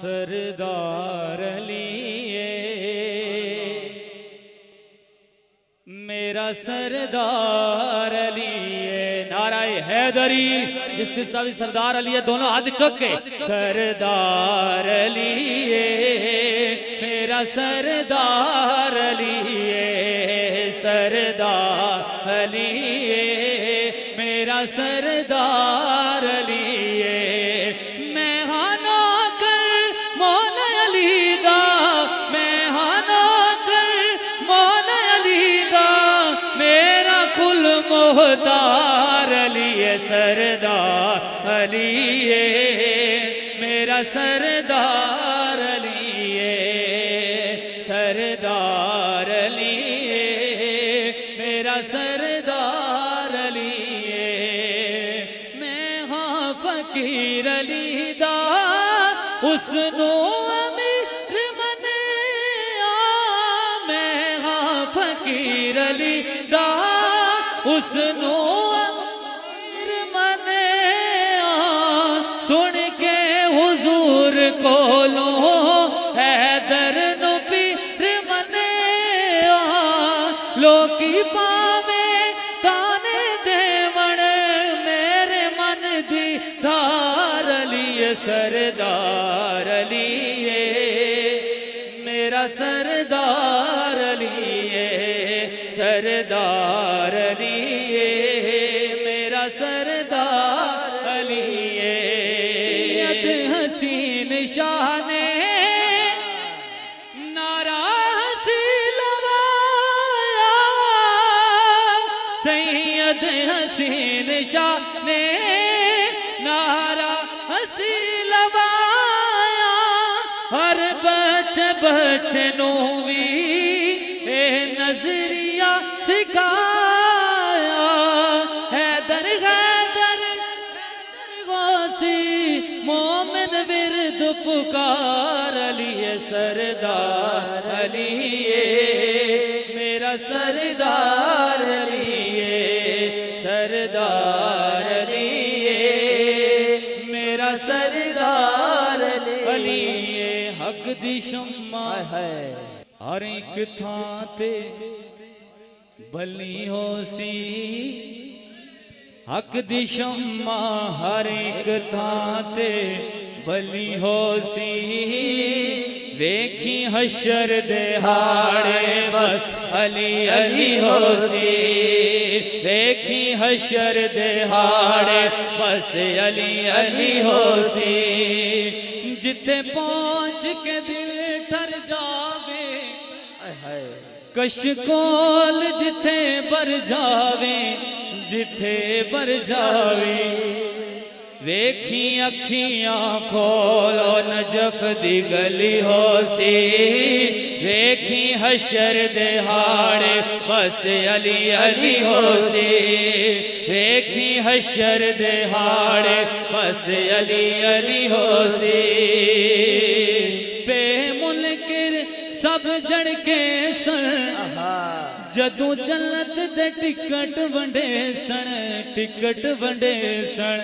سردار علی میرا سردار علی نعرہ حیدری جس سلسلہ بھی سردار علی دونوں ہاتھ چوکے سردار علی میرا سردار علی سردار علی میرا سردار علی محتار علی سردار علی میرا سردار علی سردار علی میرا سردار علی میں ہاں فقیر علی دا اس نو امیر منے میں ہاں فقیر علی دا اس نو امیر منے سن کے حضور کولو حیدر نو پیر منے لوکی پاوے تانے دیون میرے من دی دھار علی سردار علی میرا سردار علی سردار علی میرا سردار علی سید حسین شاہ نے نعرہ حسین لوایا سید حسین شاہ نے نعرہ حسین لوایا ہر بچے نو بھی نظریہ سکھایا حیدر حیدر غوثی مومن ورد پکار علی سردار علی میرا سردار علی سردار علی میرا سردار علی حق دی شمع ہے ہر ایک تھاں تے بلی ہو سی حق دی شمع ہر ایک تھاں تے بلی ہو سی ویکھی حشر دہاڑے بس علی علی ہو سی ویکھی حشر دہاڑے بس علی علی ہو سی جتے پہنچ کے دل ٹر جاوے کشکول جتھے بر جاویں جتھے بر جاویں ویکھی اکھیاں کھولو نجف دی گلی ہو سی ویکھی حشر دہاڑے بس علی علی ہو سی ویکھی حشر دہاڑے بس علی علی ہو سی بے منکر سب جڑ کے سن جدوں جنت دے ٹکٹ ونڈے سن ٹکٹ ونڈے سن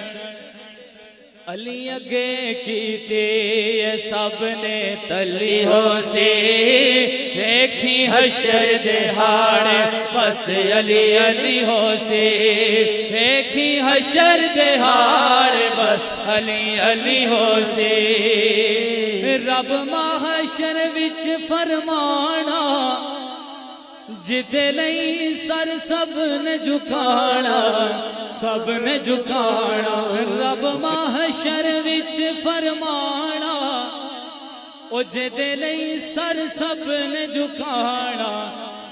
علی اگے کیتے سب نے تلی ہو سی ویکھی حشر دہاڑے بس علی علی ہو سی ویکھی حشر دہاڑے بس علی علی ہو سی رب محشر وچ فرمانا جدے لئی سر سب نے جھکانا سب نے جھکانا رب محشر وچ فرمانا او جدے لئی سر سب نے جھکانا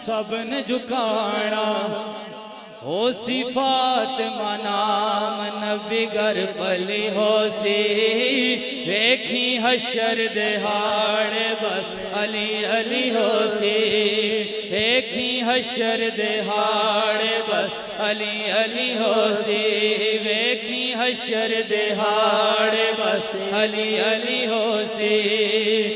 سب نے جھکانا او سی فاطمہ نام نبی گر پلی ہو سی ویکھی حشر دہاڑے بس علی علی ہو سی ویکھی حشر دہاڑے بس علی علی ہو سی ویکھی حشر دہاڑے بس علی علی ہو سی